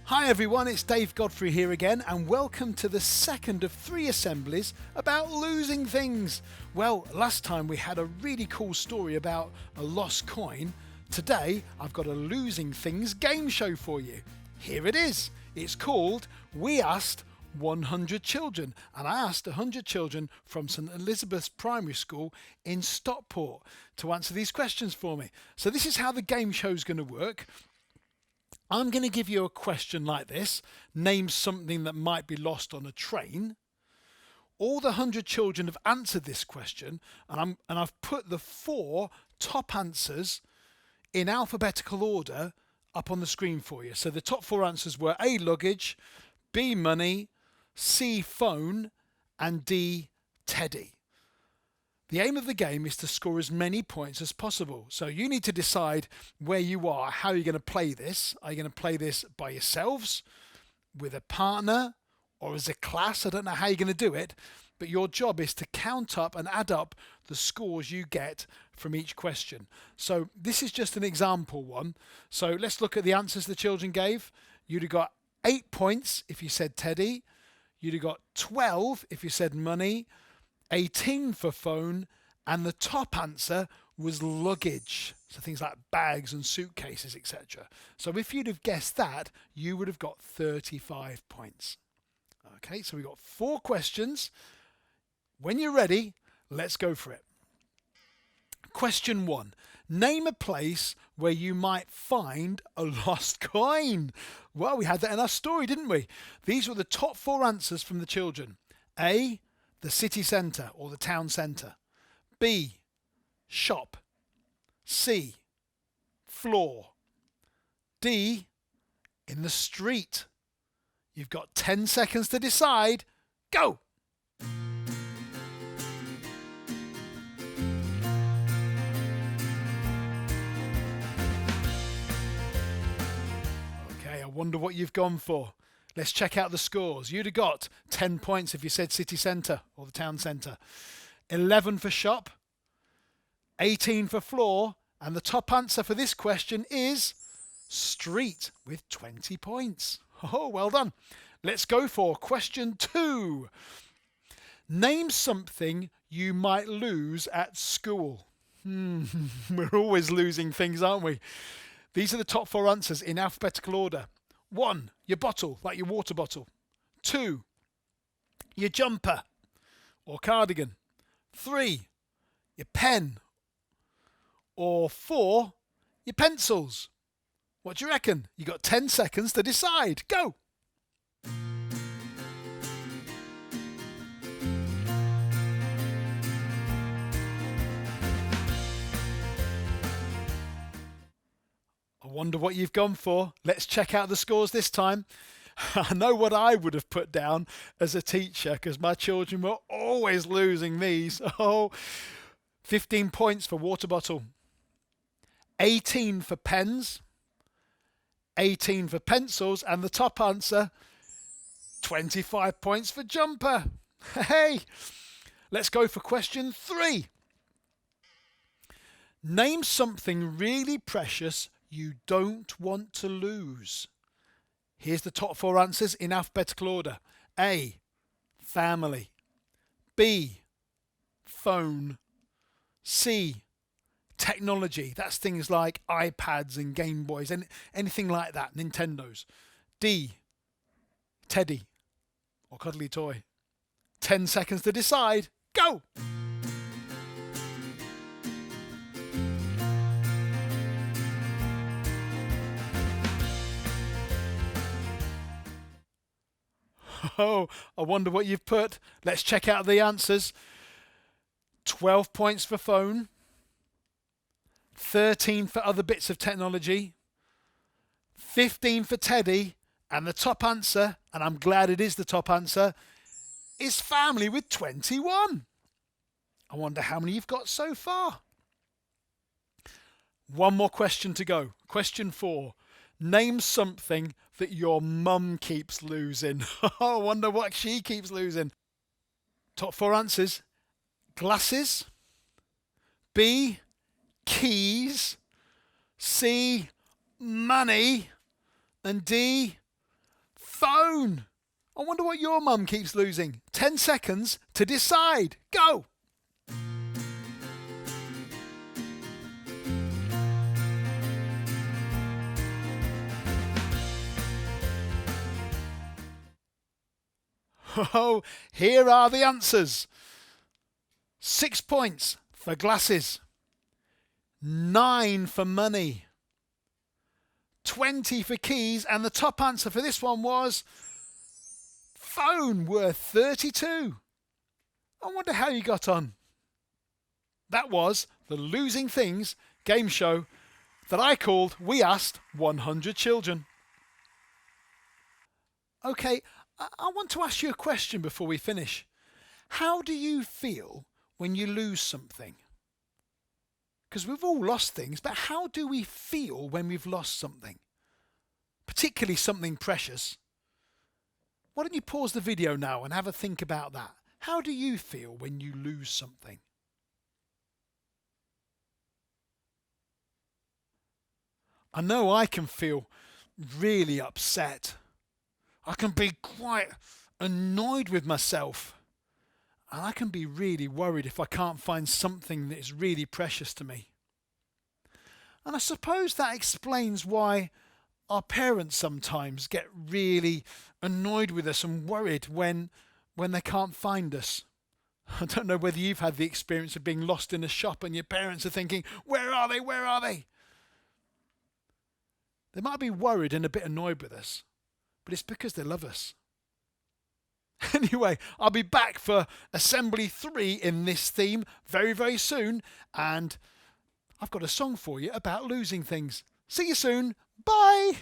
Hi everyone, it's Dave Godfrey here again, and welcome to the second of 3 assemblies about losing things. Well, last time we had a really cool story about a lost coin. Today I've got a losing things game show for you. Here it is. It's called We Asked 100 Children, and I asked 100 children from St Elizabeth's Primary School in Stockport to answer these questions for me. So this is how the game show is going to work. I'm going to give you a question like this. Name something that might be lost on a train. All the 100 children have answered this question, and I've put the 4 top answers in alphabetical order up on the screen for you. So the top 4 answers were A, luggage, B, money, C, phone, and D, teddy. The aim of the game is to score as many points as possible. So you need to decide where you are, how you're going to play this. Are you going to play this by yourselves, with a partner, or as a class? I don't know how you're going to do it, but your job is to count up and add up the scores you get from each question. So this is just an example one. So let's look at the answers the children gave. You'd have got 8 points if you said teddy. You'd have got 12 if you said money. 18 for phone, and the top answer was luggage. So things like bags and suitcases, etc. So if you'd have guessed that, you would have got 35 points. Okay, so we've got 4 questions. When you're ready, let's go for it. Question 1. Name a place where you might find a lost coin. Well, we had that in our story, didn't we? These were the top 4 answers from the children. A, the city centre or the town centre. B, shop. C, floor. D, in the street. You've got 10 seconds to decide. Go! Okay, I wonder what you've gone for. Let's check out the scores. You'd have got 10 points if you said city centre or the town centre. 11 for shop. 18 for floor. And the top answer for this question is street with 20 points. Oh, well done. Let's go for question 2. Name something you might lose at school. We're always losing things, aren't we? These are the top 4 answers in alphabetical order. 1, your bottle, like your water bottle. 2, your jumper or cardigan. 3, your pen. Or 4, your pencils. What do you reckon? You got 10 seconds to decide. Go! I wonder what you've gone for. Let's check out the scores this time. I know what I would have put down as a teacher because my children were always losing these. 15 points for water bottle. 18 for pens. 18 for pencils. And the top answer, 25 points for jumper. Hey! Let's go for question 3. Name something really precious you don't want to lose. Here's the top 4 answers in alphabetical order. A, family. B, phone. C, technology. That's things like iPads and Game Boys and anything like that, Nintendos. D, teddy or cuddly toy. 10 seconds to decide. Go! Oh, I wonder what you've put. Let's check out the answers. 12 points for phone. 13 for other bits of technology. 15 for teddy. And the top answer, and I'm glad it is the top answer, is family with 21. I wonder how many you've got so far. One more question to go. Question 4. Name something that your mum keeps losing. I wonder what she keeps losing. Top 4 answers. Glasses. B, keys. C, money. And D, Phone. I wonder what your mum keeps losing. 10 seconds to decide. Go. Oh, here are the answers. 6 points for glasses, 9 for money, 20 for keys, and the top answer for this one was phone, worth 32. I wonder how you got on. That was the Losing Things game show that I called We Asked 100 Children. Okay, I want to ask you a question before we finish. How do you feel when you lose something? Because we've all lost things, but how do we feel when we've lost something? Particularly something precious. Why don't you pause the video now and have a think about that? How do you feel when you lose something? I know I can feel really upset. I can be quite annoyed with myself. And I can be really worried if I can't find something that is really precious to me. And I suppose that explains why our parents sometimes get really annoyed with us and worried when they can't find us. I don't know whether you've had the experience of being lost in a shop and your parents are thinking, where are they? Where are they? They might be worried and a bit annoyed with us, but it's because they love us. Anyway, I'll be back for Assembly 3 in this theme very, very soon, and I've got a song for you about losing things. See you soon. Bye!